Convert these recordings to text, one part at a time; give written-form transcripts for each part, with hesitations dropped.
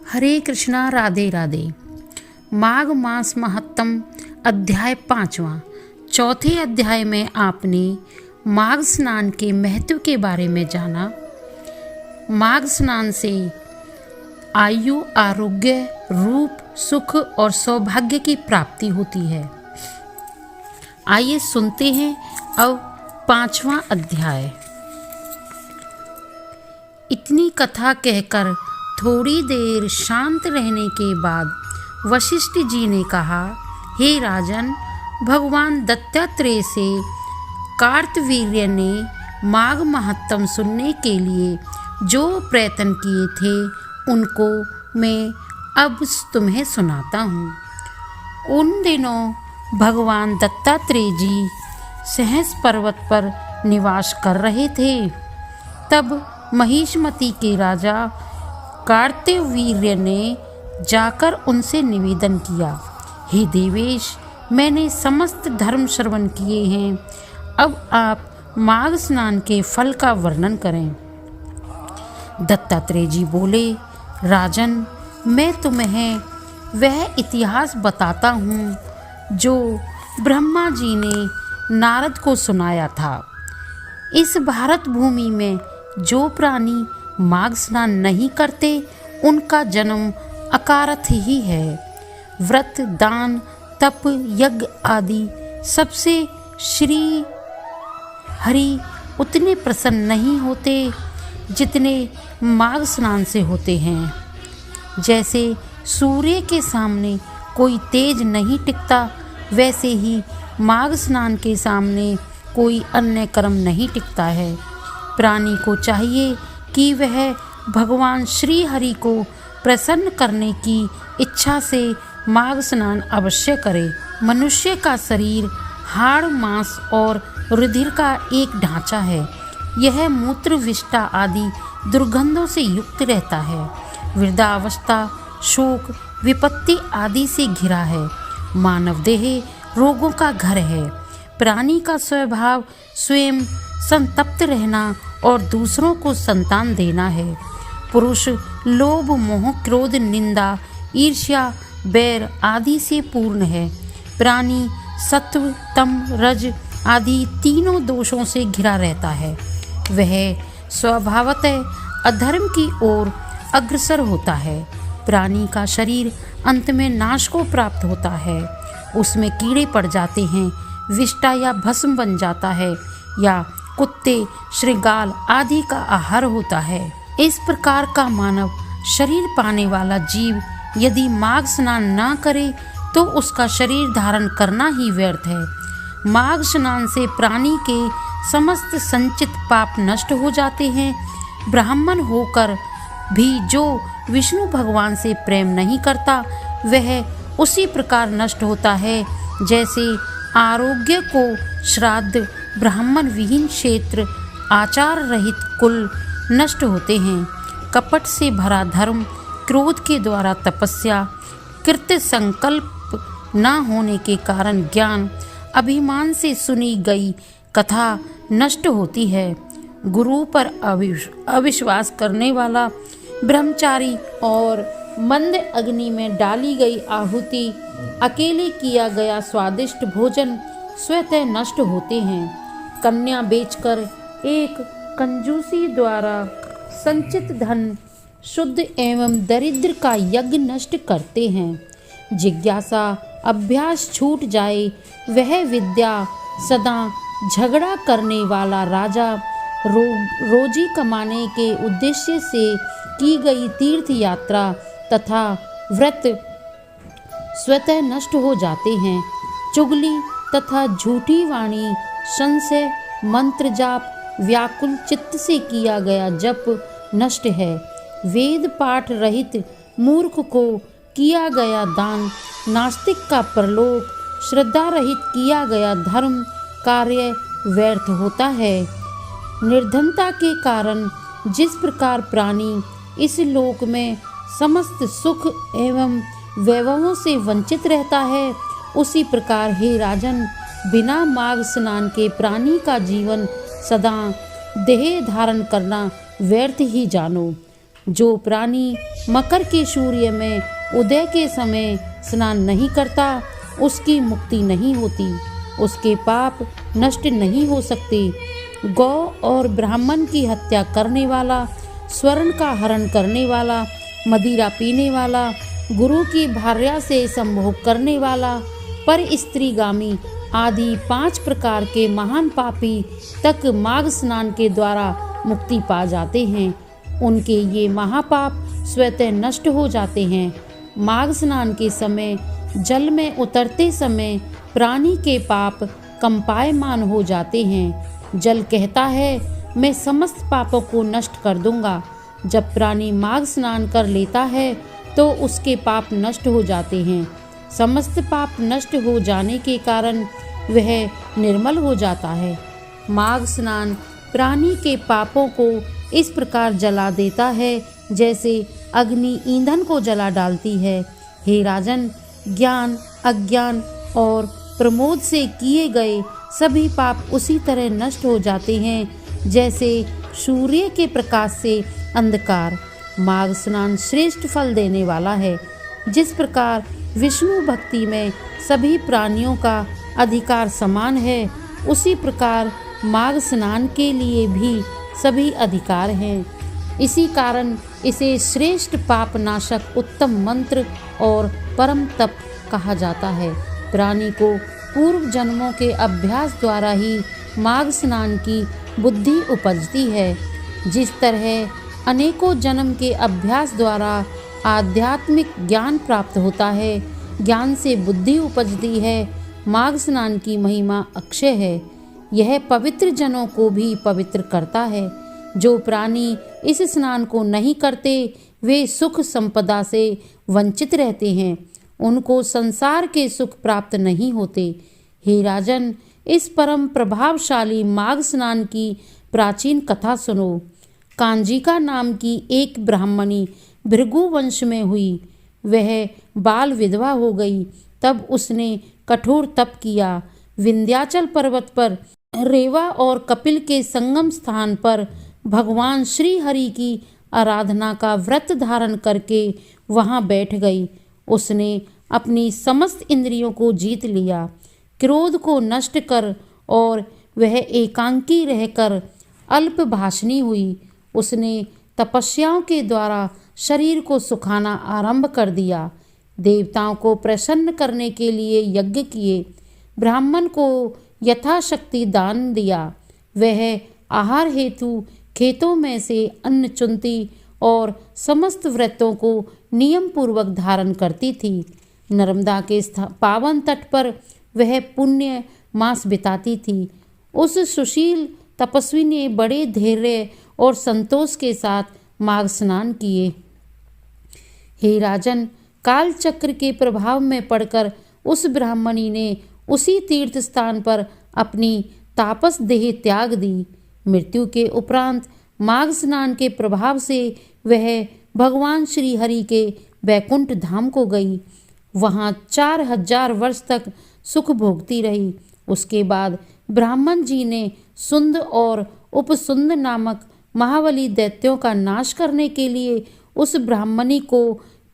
हरे कृष्णा, राधे राधे। माघ मास महत्तम अध्याय 5वां। चौथे अध्याय में आपने माघ स्नान के महत्व के बारे में जाना। माघ स्नान से आयु, आरोग्य, रूप, सुख और सौभाग्य की प्राप्ति होती है। आइए सुनते हैं अब 5वां अध्याय। इतनी कथा कहकर थोड़ी देर शांत रहने के बाद वशिष्ठ जी ने कहा, हे राजन, भगवान दत्तात्रेय से कार्तवीर्य ने माघ महत्तम सुनने के लिए जो प्रयत्न किए थे उनको मैं अब तुम्हें सुनाता हूँ। उन दिनों भगवान दत्तात्रेय जी सहस पर्वत पर निवास कर रहे थे। तब महिष्मती के राजा कार्तवीर्य ने जाकर उनसे निवेदन किया, हे देवेश, मैंने समस्त धर्म श्रवण किए हैं, अब आप माघ स्नान के फल का वर्णन करें। दत्तात्रेय जी बोले, राजन, मैं तुम्हें वह इतिहास बताता हूँ जो ब्रह्मा जी ने नारद को सुनाया था। इस भारत भूमि में जो प्राणी माघ स्नान नहीं करते उनका जन्म अकारथ ही है। व्रत, दान, तप, यज्ञ आदि सबसे श्री हरि उतने प्रसन्न नहीं होते जितने माघ स्नान से होते हैं। जैसे सूर्य के सामने कोई तेज नहीं टिकता, वैसे ही माघ स्नान के सामने कोई अन्य कर्म नहीं टिकता है। प्राणी को चाहिए कि वह भगवान श्री हरि को प्रसन्न करने की इच्छा से माघ स्नान अवश्य करे। मनुष्य का शरीर हाड़, मांस और रुधिर का एक ढांचा है। यह मूत्र, विष्ठा आदि दुर्गंधों से युक्त रहता है। वृद्धावस्था, शोक, विपत्ति आदि से घिरा है। मानव देह रोगों का घर है। प्राणी का स्वभाव स्वयं संतप्त रहना और दूसरों को संतान देना है। पुरुष लोभ, मोह, क्रोध, निंदा, ईर्ष्या, बैर आदि से पूर्ण है। प्राणी सत्व, तम, रज आदि तीनों दोषों से घिरा रहता है। वह स्वभावतः अधर्म की ओर अग्रसर होता है। प्राणी का शरीर अंत में नाश को प्राप्त होता है। उसमें कीड़े पड़ जाते हैं, विष्ठा या भस्म बन जाता है या कुत्ते, श्रृंगाल आदि का आहार होता है। इस प्रकार का मानव शरीर पाने वाला जीव यदि माघ स्नान न करे तो उसका शरीर धारण करना ही व्यर्थ है। माघ स्नान से प्राणी के समस्त संचित पाप नष्ट हो जाते हैं। ब्राह्मण होकर भी जो विष्णु भगवान से प्रेम नहीं करता वह उसी प्रकार नष्ट होता है जैसे आरोग्य को श्राद्ध, ब्राह्मण विहीन क्षेत्र, आचार रहित कुल नष्ट होते हैं। कपट से भरा धर्म, क्रोध के द्वारा तपस्या, कृत्य संकल्प न होने के कारण ज्ञान, अभिमान से सुनी गई कथा नष्ट होती है। गुरु पर अविश्वास करने वाला ब्रह्मचारी और मंद अग्नि में डाली गई आहुति, अकेले किया गया स्वादिष्ट भोजन स्वतः नष्ट होते हैं। कन्या बेचकर एक कंजूसी द्वारा संचित धन शुद्ध एवं दरिद्र का यज्ञ नष्ट करते हैं। जिज्ञासा, अभ्यास छूट जाए वह विद्या, सदा झगड़ा करने वाला राजा, रोजी कमाने के उद्देश्य से की गई तीर्थ यात्रा तथा व्रत स्वतः नष्ट हो जाते हैं। चुगली तथा झूठी वाणी, संशय, मंत्र जाप, व्याकुल चित्त से किया गया जप नष्ट है। वेद पाठ रहित मूर्ख को किया गया दान, नास्तिक का परलोक, श्रद्धा रहित किया गया धर्म कार्य व्यर्थ होता है। निर्धनता के कारण जिस प्रकार प्राणी इस लोक में समस्त सुख एवं वैभवों से वंचित रहता है, उसी प्रकार हे राजन, बिना माघ स्नान के प्राणी का जीवन सदा देह धारण करना व्यर्थ ही जानो। जो प्राणी मकर के सूर्य में उदय के समय स्नान नहीं करता उसकी मुक्ति नहीं होती, उसके पाप नष्ट नहीं हो सकते। गौ और ब्राह्मण की हत्या करने वाला, स्वर्ण का हरण करने वाला, मदिरा पीने वाला, गुरु की भार्या से संभोग करने वाला, पर स्त्रीगामी आदि 5 प्रकार के महान पापी तक माघ स्नान के द्वारा मुक्ति पा जाते हैं। उनके ये महापाप स्वतः नष्ट हो जाते हैं। माघ स्नान के समय जल में उतरते समय प्राणी के पाप कंपायमान हो जाते हैं। जल कहता है मैं समस्त पापों को नष्ट कर दूंगा। जब प्राणी माघ स्नान कर लेता है तो उसके पाप नष्ट हो जाते हैं। समस्त पाप नष्ट हो जाने के कारण वह निर्मल हो जाता है। माघ स्नान प्राणी के पापों को इस प्रकार जला देता है जैसे अग्नि ईंधन को जला डालती है। हे राजन, ज्ञान, अज्ञान और प्रमोद से किए गए सभी पाप उसी तरह नष्ट हो जाते हैं जैसे सूर्य के प्रकाश से अंधकार। माघ स्नान श्रेष्ठ फल देने वाला है। जिस प्रकार विष्णु भक्ति में सभी प्राणियों का अधिकार समान है, उसी प्रकार माघ स्नान के लिए भी सभी अधिकार हैं। इसी कारण इसे श्रेष्ठ पाप नाशक उत्तम मंत्र और परम तप कहा जाता है। प्राणी को पूर्व जन्मों के अभ्यास द्वारा ही माघ स्नान की बुद्धि उपजती है। जिस तरह अनेकों जन्म के अभ्यास द्वारा आध्यात्मिक ज्ञान प्राप्त होता है, ज्ञान से बुद्धि उपजती है, माघ स्नान की महिमा अक्षय है। यह पवित्र जनों को भी पवित्र करता है। जो प्राणी इस स्नान को नहीं करते वे सुख संपदा से वंचित रहते हैं, उनको संसार के सुख प्राप्त नहीं होते। हे राजन, इस परम प्रभावशाली माघ स्नान की प्राचीन कथा सुनो। कांजिका नाम की एक ब्राह्मणी भृगु वंश में हुई। वह बाल विधवा हो गई। तब उसने कठोर तप किया। विंध्याचल पर्वत पर रेवा और कपिल के संगम स्थान पर भगवान श्री हरि की आराधना का व्रत धारण करके वहां बैठ गई। उसने अपनी समस्त इंद्रियों को जीत लिया, क्रोध को नष्ट कर और वह एकांकी रहकर अल्प भाषणी हुई। उसने तपस्याओं के द्वारा शरीर को सुखाना आरंभ कर दिया। देवताओं को प्रसन्न करने के लिए यज्ञ किए। ब्राह्मण को यथाशक्ति दान दिया। वह आहार हेतु खेतों में से अन्न चुनती और समस्त व्रतों को नियम पूर्वक धारण करती थी। नर्मदा के पावन तट पर वह पुण्य मास बिताती थी। उस सुशील तपस्वी ने बड़े धैर्य और संतोष के साथ माघ स्नान किए। हे राजन, काल चक्र के प्रभाव में पड़कर उस ब्राह्मणी ने उसी तीर्थ स्थान पर अपनी तापस देह त्याग दी। मृत्यु के उपरांत माघ स्नान के प्रभाव से वह भगवान श्री हरि के बैकुंठ धाम को गई। वहाँ 4000 वर्ष तक सुख भोगती रही। उसके बाद ब्राह्मण जी ने सुंद और उपसुंद नामक महाबली दैत्यों का नाश करने के लिए उस ब्राह्मणी को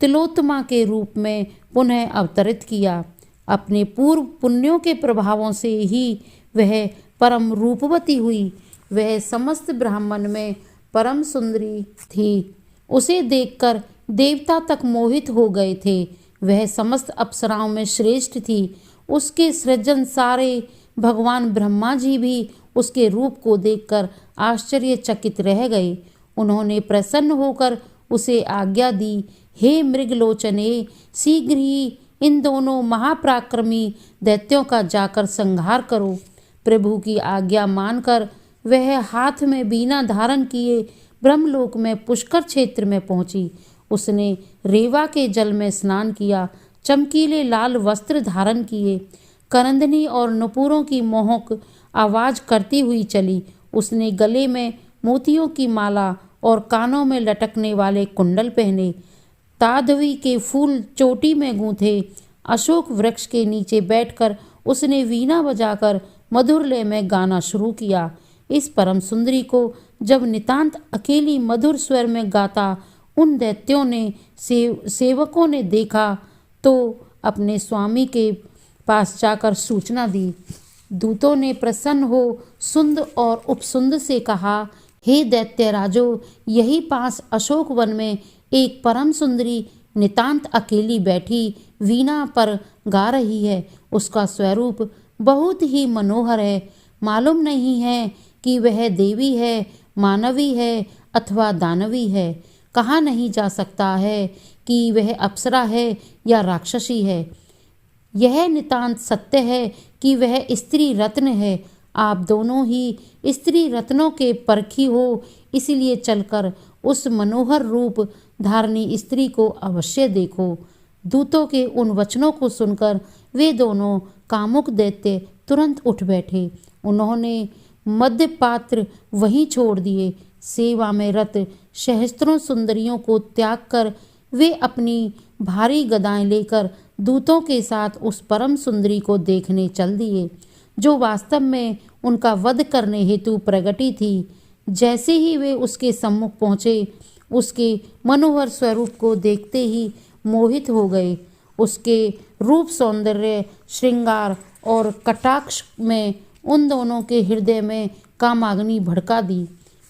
तिलोत्तमा के रूप में पुनः अवतरित किया। अपने पूर्व पुण्यों के प्रभावों से ही वह परम रूपवती हुई। वह समस्त ब्राह्मण में परम सुंदरी थी। उसे देखकर देवता तक मोहित हो गए थे। वह समस्त अप्सराओं में श्रेष्ठ थी। उसके सृजन सारे भगवान ब्रह्मा जी भी उसके रूप को देखकर आश्चर्यचकित रह गए। उन्होंने प्रसन्न होकर उसे आज्ञा दी, हे मृगलोचने, शीघ्र ही इन दोनों महापराक्रमी दैत्यों का जाकर संहार करो। प्रभु की आज्ञा मानकर वह हाथ में वीणा धारण किए ब्रह्मलोक में पुष्कर क्षेत्र में पहुंची। उसने रेवा के जल में स्नान किया, चमकीले लाल वस्त्र धारण किए, करंदनी और नुपुरों की मोहक आवाज करती हुई चली। उसने गले में मोतियों की माला और कानों में लटकने वाले कुंडल पहने। ताधवी के फूल चोटी में गूंथे। अशोक वृक्ष के नीचे बैठकर उसने वीणा बजाकर मधुर लय में गाना शुरू किया। इस परम सुंदरी को जब नितांत अकेली मधुर स्वर में गाता उन दैत्यों ने सेवकों ने देखा तो अपने स्वामी के पास जाकर सूचना दी। दूतों ने प्रसन्न हो सुंद और उपसुंद से कहा, हे दैत्य राजो, यही पास अशोक वन में एक परम सुंदरी नितांत अकेली बैठी वीणा पर गा रही है। उसका स्वरूप बहुत ही मनोहर है। मालूम नहीं है कि वह देवी है, मानवी है अथवा दानवी है। कहा नहीं जा सकता है कि वह अप्सरा है या राक्षसी है। यह नितांत सत्य है कि वह स्त्री रत्न है। आप दोनों ही स्त्री रत्नों के परखी हो, इसलिए चलकर उस मनोहर रूप धारणी स्त्री को अवश्य देखो। दूतों के उन वचनों को सुनकर वे दोनों कामुक दैत्य तुरंत उठ बैठे। उन्होंने मध्य पात्र वहीं छोड़ दिए। सेवा में रत सहस्त्रों सुंदरियों को त्याग कर वे अपनी भारी गदाएं लेकर दूतों के साथ उस परम सुंदरी को देखने चल दिए, जो वास्तव में उनका वध करने हेतु प्रगटी थी। जैसे ही वे उसके सम्मुख पहुँचे, उसके मनोहर स्वरूप को देखते ही मोहित हो गए। उसके रूप, सौंदर्य, श्रृंगार और कटाक्ष में उन दोनों के हृदय में कामाग्नि भड़का दी।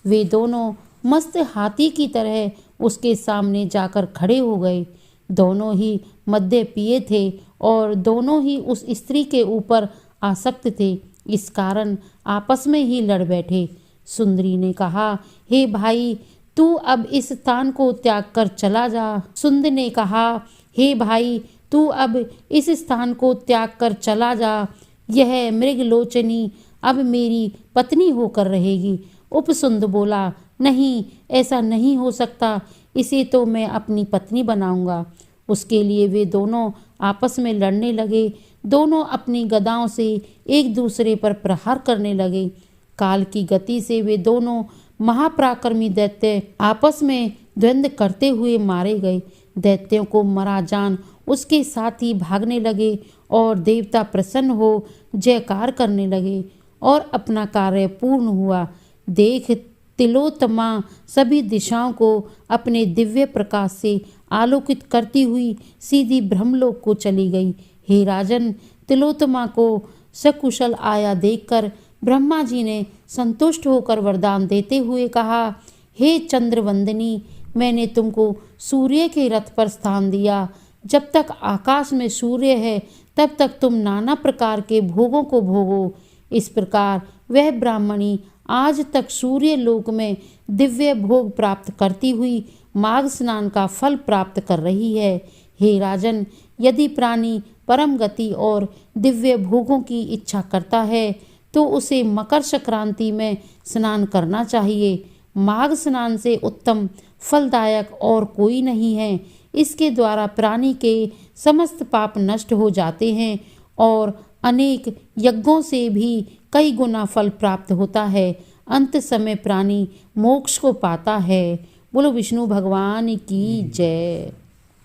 वे दोनों मस्त हाथी की तरह उसके सामने जाकर खड़े हो गए। दोनों ही मद्य पिए थे और दोनों ही उस स्त्री के ऊपर आसक्त थे। इस कारण आपस में ही लड़ बैठे। सुंदरी ने कहा, हे भाई, तू अब इस स्थान को त्याग कर चला जा। सुंद ने कहा, हे भाई, तू अब इस स्थान को त्याग कर चला जा। यह मृगलोचनी अब मेरी पत्नी होकर रहेगी। उपसुंद बोला, नहीं, ऐसा नहीं हो सकता। इसे तो मैं अपनी पत्नी बनाऊंगा। उसके लिए वे दोनों आपस में लड़ने लगे। दोनों अपनी गदाओं से एक दूसरे पर प्रहार करने लगे। काल की गति से वे दोनों महापराक्रमी दैत्य आपस में द्वंद्व करते हुए मारे गए। दैत्यों को मरा जान उसके साथ ही भागने लगे और देवता प्रसन्न हो जयकार करने लगे और अपना कार्य पूर्ण हुआ। देख तिलोत्तमा सभी दिशाओं को अपने दिव्य प्रकाश से आलोकित करती हुई सीधी ब्रह्मलोक को चली गई। हे राजन, तिलोत्तमा को सकुशल आया देखकर ब्रह्मा जी ने संतुष्ट होकर वरदान देते हुए कहा, हे चंद्रवंदनी, मैंने तुमको सूर्य के रथ पर स्थान दिया। जब तक आकाश में सूर्य है तब तक तुम नाना प्रकार के भोगों को भोगो। इस प्रकार वह ब्राह्मणी आज तक सूर्य लोक में दिव्य भोग प्राप्त करती हुई माघ स्नान का फल प्राप्त कर रही है। हे राजन, यदि प्राणी परम गति और दिव्य भोगों की इच्छा करता है तो उसे मकर संक्रांति में स्नान करना चाहिए। माघ स्नान से उत्तम फलदायक और कोई नहीं है। इसके द्वारा प्राणी के समस्त पाप नष्ट हो जाते हैं और अनेक यज्ञों से भी कई गुना फल प्राप्त होता है। अंत समय प्राणी मोक्ष को पाता है। बोलो विष्णु भगवान की जय।